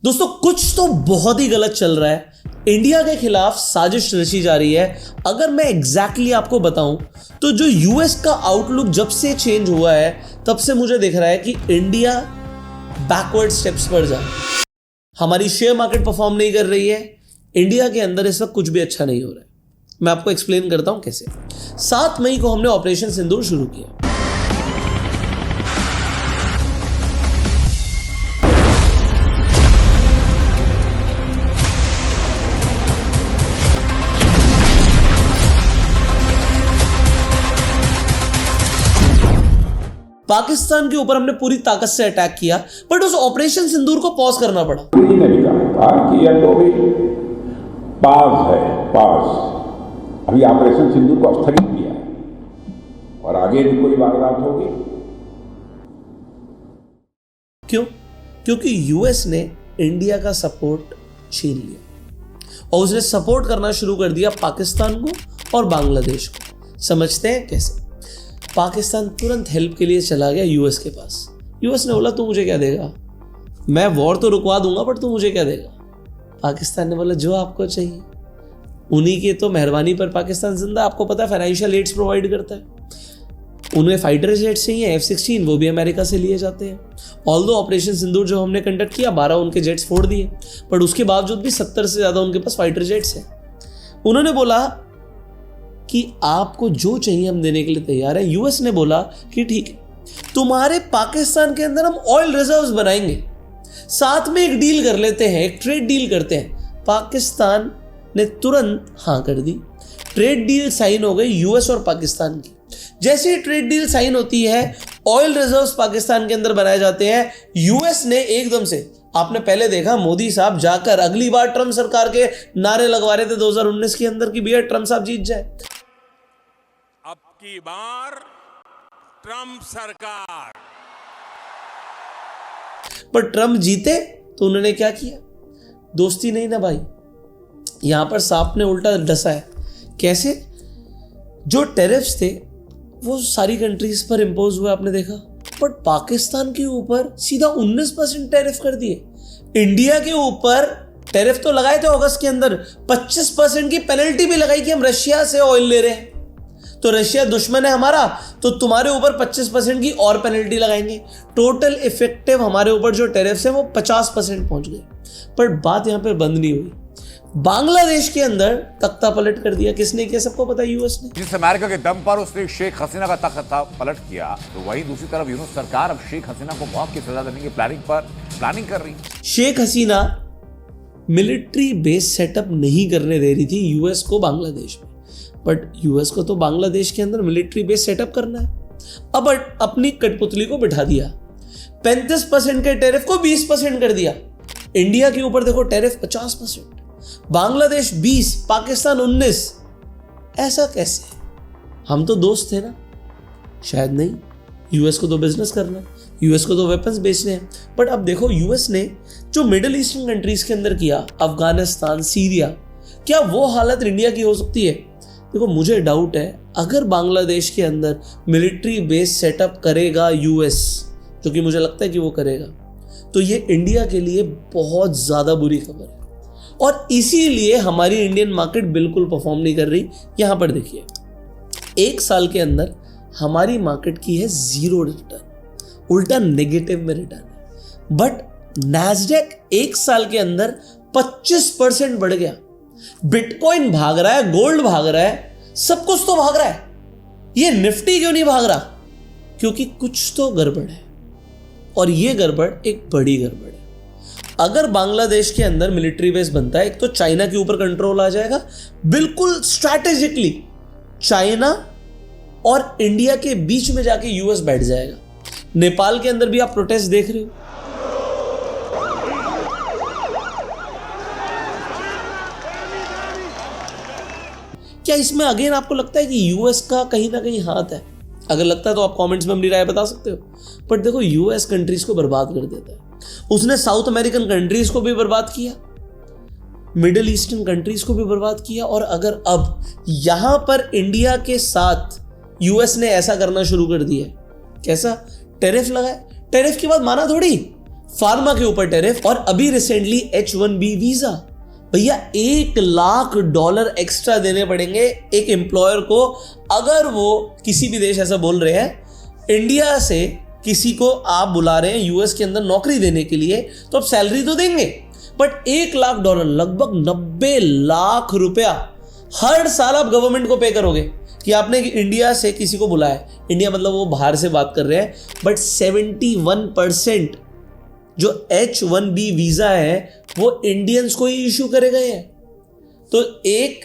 दोस्तों कुछ तो बहुत ही गलत चल रहा है। इंडिया के खिलाफ साजिश रची जा रही है। अगर मैं एग्जैक्टली आपको बताऊं तो जो यूएस का आउटलुक जब से चेंज हुआ है तब से मुझे दिख रहा है कि इंडिया बैकवर्ड स्टेप्स पर जा रहा है। हमारी शेयर मार्केट परफॉर्म नहीं कर रही है। इंडिया के अंदर इस वक्त कुछ भी अच्छा नहीं हो रहा है। मैं आपको एक्सप्लेन करता हूं कैसे। 7 मई को हमने ऑपरेशन सिंदूर शुरू किया। पाकिस्तान के ऊपर हमने पूरी ताकत से अटैक किया, बट उस ऑपरेशन सिंदूर को पॉज करना पड़ा। नहीं कहा कि यह तो भी पास है, पास। अभी ऑपरेशन सिंदूर को स्थगित किया है और आगे भी कोई वारदात होगी। क्यों? क्योंकि यूएस ने इंडिया का सपोर्ट छीन लिया और उसने सपोर्ट करना शुरू कर दिया पाकिस्तान को और बांग्लादेश को। समझते हैं कैसे? पाकिस्तान तुरंत हेल्प के लिए चला गया यूएस के पास। यूएस ने बोला तू मुझे क्या देगा, मैं वॉर तो रुकवा दूंगा बट तू मुझे क्या देगा। पाकिस्तान ने बोला जो आपको चाहिए। उन्हीं के तो मेहरबानी पर पाकिस्तान जिंदा। आपको पता है फाइनेंशियल एड्स प्रोवाइड करता है। उन्हें फाइटर जेट्स चाहिए F-16, वो भी अमेरिका से लिए जाते हैं। ऑल्दो ऑपरेशन सिंदूर जो हमने कंडक्ट किया 12 उनके जेट्स फोड़ दिए, बट उसके बावजूद भी 70 से ज्यादा उनके पास फाइटर जेट्स हैं। उन्होंने बोला कि आपको जो चाहिए हम देने के लिए तैयार है। यूएस ने बोला कि ठीक है, तुम्हारे पाकिस्तान के अंदर हम ऑयल रिजर्व्स बनाएंगे, साथ में एक डील कर लेते हैं, एक ट्रेड डील करते हैं। पाकिस्तान ने तुरंत हां कर दी। ट्रेड डील साइन हो गई यूएस और पाकिस्तान की। जैसे ही ट्रेड डील साइन होती है, ऑयल रिजर्व्स पाकिस्तान के अंदर बनाए जाते हैं। यूएस ने एकदम से, आपने पहले देखा मोदी साहब जाकर अगली बार ट्रंप सरकार के नारे लगवा रहे थे 2019 के अंदर कि भैया ट्रंप साहब जीत जाए। अब की बार ट्रंप सरकार। पर ट्रंप जीते तो उन्होंने क्या किया? दोस्ती नहीं ना भाई, यहां पर सांप ने उल्टा डसा है। कैसे? जो टैरिफ्स थे वो सारी कंट्रीज पर इंपोज हुए, आपने देखा, बट पाकिस्तान के ऊपर सीधा 19% टैरिफ कर दिए। इंडिया के ऊपर टैरिफ तो लगाए थे अगस्त के अंदर, 25% की पेनल्टी भी लगाई कि हम रशिया से ऑयल ले रहे हैं, तो रशिया दुश्मन है हमारा, तो तुम्हारे ऊपर 25% की और पेनल्टी लगाएंगे। टोटल इफेक्टिव हमारे ऊपर जो टैरिफ्स हैं वो 50% पहुंच गए। पर बात यहां पर बंद नहीं हुई। बांग्लादेश के अंदर तख्ता पलट कर दिया। किसने किया? सबको पता है, यूएस ने। जिस अमेरिका के दम पर उसने शेख हसीना का तख्ता पलट किया, तो वहीं दूसरी तरफ यूनुस सरकार अब शेख हसीना को मौत की सजा देने की प्लानिंग कर रही है। Sheikh Hasina military base setup नहीं करने दे रही थी यूएस को बांग्लादेश में, बट यूएस को तो बांग्लादेश के अंदर मिलिट्री बेस सेटअप करना है। अब अपनी कठपुतली को बिठा दिया। 35% के टैरिफ को 20% कर दिया। इंडिया के ऊपर देखो टैरिफ 50%, बांग्लादेश 20%, पाकिस्तान 19%। ऐसा कैसे? हम तो दोस्त थे ना? शायद नहीं। यूएस को तो बिजनेस करना है, यूएस को तो वेपन्स बेचने हैं। बट अब देखो यूएस ने जो मिडिल ईस्टर्न कंट्रीज के अंदर किया, अफगानिस्तान, सीरिया, क्या वो हालत इंडिया की हो सकती है? देखो मुझे डाउट है। अगर बांग्लादेश के अंदर मिलिट्री बेस सेटअप करेगा यूएस, जो कि मुझे लगता है कि वो करेगा, तो ये इंडिया के लिए बहुत ज्यादा बुरी खबर है। और इसीलिए हमारी इंडियन मार्केट बिल्कुल परफॉर्म नहीं कर रही। यहां पर देखिए, 1 साल के अंदर हमारी मार्केट की है 0 रिटर्न, उल्टा नेगेटिव में रिटर्न है। बट नैस्डैक 1 साल के अंदर 25% बढ़ गया। बिटकॉइन भाग रहा है, गोल्ड भाग रहा है, सब कुछ तो भाग रहा है। ये निफ्टी क्यों नहीं भाग रहा? क्योंकि कुछ तो गड़बड़ है, और ये गड़बड़ एक बड़ी गड़बड़ है। अगर बांग्लादेश के अंदर मिलिट्री बेस बनता है, एक तो चाइना के ऊपर कंट्रोल आ जाएगा, बिल्कुल स्ट्रैटेजिकली चाइना और इंडिया के बीच में जाके यूएस बैठ जाएगा। नेपाल के अंदर भी आप प्रोटेस्ट देख रहे हो। क्या इसमें अगेन आपको लगता है कि यूएस का कहीं ना कहीं हाथ है? अगर लगता है तो आप कमेंट्स में अपनी राय बता सकते हो। बट देखो यूएस कंट्रीज को बर्बाद कर देता है। उसने साउथ अमेरिकन कंट्रीज को भी बर्बाद किया, मिडिल ईस्टर्न कंट्रीज को भी बर्बाद किया। और अगर अब यहां पर इंडिया के साथ यूएस ने ऐसा करना शुरू कर दिया, कैसा? टैरिफ लगाए। टैरिफ के बाद माना थोड़ी, फार्मा के ऊपर टैरिफ, और अभी रिसेंटली H1B वीजा। भैया $1 लाख एक्स्ट्रा देने पड़ेंगे एक एम्प्लॉयर को अगर वो किसी भी देश ऐसा बोल रहे हैं इंडिया से किसी को आप बुला रहे हैं यूएस के अंदर नौकरी देने के लिए, तो आप सैलरी तो देंगे, बट $1 लाख लगभग 90 लाख रुपया हर साल आप गवर्नमेंट को पे करोगे कि आपने इंडिया से किसी को बुलाया। इंडिया मतलब वो बाहर से बात कर रहे हैं, बट 71% जो H1B वीजा है वो इंडियंस को ही इश्यू करे गए हैं। तो एक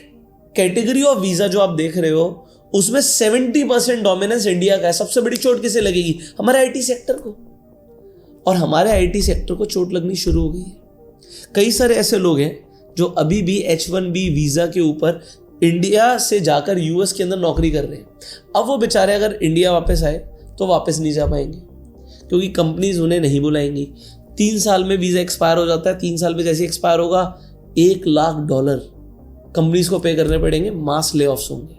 कैटेगरी ऑफ वीजा जो आप देख रहे हो उसमें 70% डोमिनेंस इंडिया का है। सबसे बड़ी चोट किसे लगेगी? हमारे आईटी सेक्टर को, और हमारे आईटी सेक्टर को चोट लगनी शुरू हो गई है। कई सारे ऐसे लोग हैं जो अभी भी H1B वीजा के ऊपर इंडिया से जाकर यूएस के अंदर नौकरी कर रहे हैं। अब वो बेचारे अगर इंडिया वापस आए तो वापस नहीं जा पाएंगे क्योंकि कंपनीज उन्हें नहीं बुलाएंगी। 3 साल में वीजा एक्सपायर हो जाता है। 3 साल में जैसे एक्सपायर होगा $1 लाख कंपनीज को पे करने पड़ेंगे, मास ले ऑफ्स होंगे,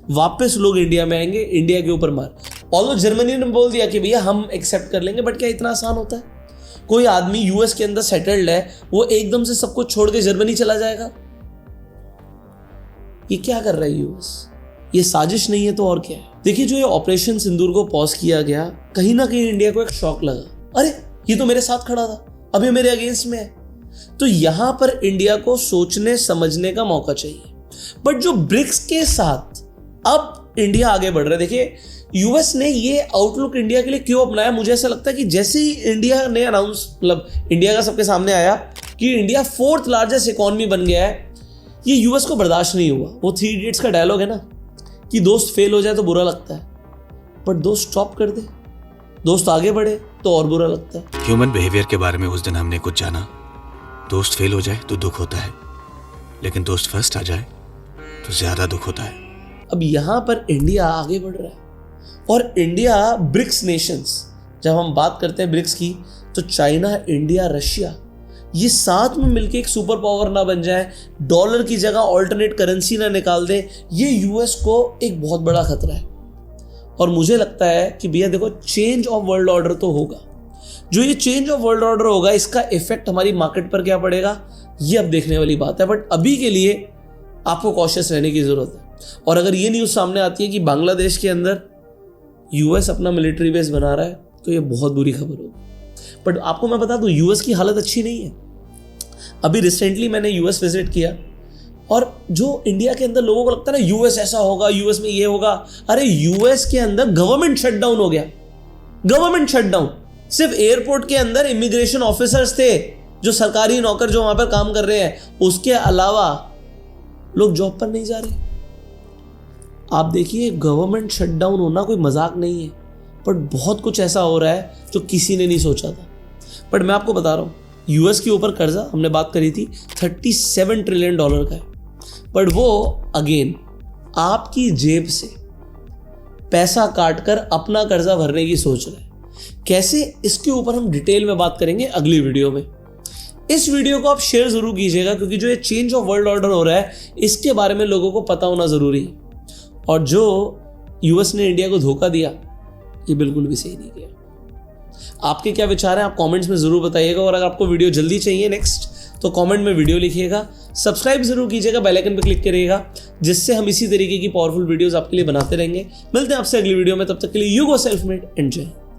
वापस लोग इंडिया में आएंगे, इंडिया के ऊपर मार। ऑल्दो जर्मनी ने बोल दिया कि भैया हम एक्सेप्ट कर लेंगे, बट क्या इतना आसान होता है? कोई आदमी यूएस के अंदर सेटल्ड है, वो एकदम से सब कुछ छोड़ के जर्मनी चला जाएगा? ये क्या कर रहा है यूएस? ये साजिश नहीं है तो और क्या है? देखिए, जो ये ऑपरेशन सिंदूर को पॉज किया गया, कहीं ना कहीं इंडिया को एक शॉक लगा, अरे ये तो मेरे साथ खड़ा था, अभी मेरे अगेंस्ट में है। तो यहां पर इंडिया को सोचने समझने का मौका चाहिए। बट जो ब्रिक्स के साथ अब इंडिया आगे बढ़ रहा है, देखिए यूएस ने ये आउटलुक इंडिया के लिए क्यों अपनाया? मुझे ऐसा लगता है कि जैसे ही इंडिया ने अनाउंस, मतलब इंडिया का सबके सामने आया कि इंडिया 4th लार्जेस्ट इकोनॉमी बन गया है, ये यूएस को बर्दाश्त नहीं हुआ। वो 3 इडियट्स का डायलॉग है ना कि दोस्त फेल हो जाए तो बुरा लगता है, बट दोस्त स्टॉप कर दे, दोस्त आगे बढ़े तो और बुरा लगता है। ह्यूमन बिहेवियर के बारे में उस दिन हमने कुछ जाना। दोस्त फेल हो जाए तो दुख होता है, लेकिन दोस्त फर्स्ट आ जाए तो ज्यादा दुख होता है। अब यहां पर इंडिया आगे बढ़ रहा है, और इंडिया ब्रिक्स नेशंस, जब हम बात करते हैं ब्रिक्स की, तो चाइना, इंडिया, रशिया, ये साथ में मिलकर एक सुपर पावर ना बन जाए, डॉलर की जगह ऑल्टरनेट करेंसी ना निकाल दे, ये यूएस को एक बहुत बड़ा खतरा है। और मुझे लगता है कि भैया देखो, चेंज ऑफ वर्ल्ड ऑर्डर तो होगा। जो ये चेंज ऑफ वर्ल्ड ऑर्डर होगा, इसका इफेक्ट हमारी मार्केट पर क्या पड़ेगा, ये अब देखने वाली बात है। बट अभी के लिए आपको कॉशियस रहने की जरूरत है। और अगर ये न्यूज़ सामने आती है कि बांग्लादेश के अंदर यूएस अपना मिलिट्री बेस बना रहा है, तो ये बहुत बुरी खबर होगी। बट आपको मैं बता दूं, यूएस की हालत अच्छी नहीं है। अभी रिसेंटली मैंने यूएस विजिट किया, और जो इंडिया के अंदर लोगों को लगता है ना यूएस ऐसा होगा, यूएस में ये होगा, अरे यूएस के अंदर गवर्नमेंट शटडाउन हो गया। गवर्नमेंट शटडाउन, सिर्फ एयरपोर्ट के अंदर इमिग्रेशन ऑफिसर्स थे जो सरकारी नौकर जो वहां पर काम कर रहे हैं, उसके अलावा लोग जॉब पर नहीं जा रहे। आप देखिए, गवर्नमेंट शटडाउन होना कोई मजाक नहीं है, बट बहुत कुछ ऐसा हो रहा है जो किसी ने नहीं सोचा था। बट मैं आपको बता रहा हूं, यूएस के ऊपर कर्जा हमने बात करी थी $37 ट्रिलियन का है, बट वो अगेन आपकी जेब से पैसा काटकर अपना कर्जा भरने की सोच रहे हैं। कैसे, इसके ऊपर हम डिटेल में बात करेंगे अगली वीडियो में। इस वीडियो को आप शेयर जरूर कीजिएगा, क्योंकि जो ये चेंज ऑफ वर्ल्ड ऑर्डर हो रहा है, इसके बारे में लोगों को पता होना जरूरी है। और जो यूएस ने इंडिया को धोखा दिया, ये बिल्कुल भी सही नहीं किया। आपके क्या विचार हैं, आप कमेंट्स में जरूर बताइएगा। और अगर आपको वीडियो जल्दी चाहिए नेक्स्ट, तो कमेंट में वीडियो लिखिएगा, सब्सक्राइब जरूर कीजिएगा, बेल आइकन पर क्लिक करिएगा, जिससे हम इसी तरीके की पावरफुल वीडियोस आपके लिए बनाते रहेंगे। मिलते हैं आपसे अगली वीडियो में, तब तक के लिए you go self made, enjoy.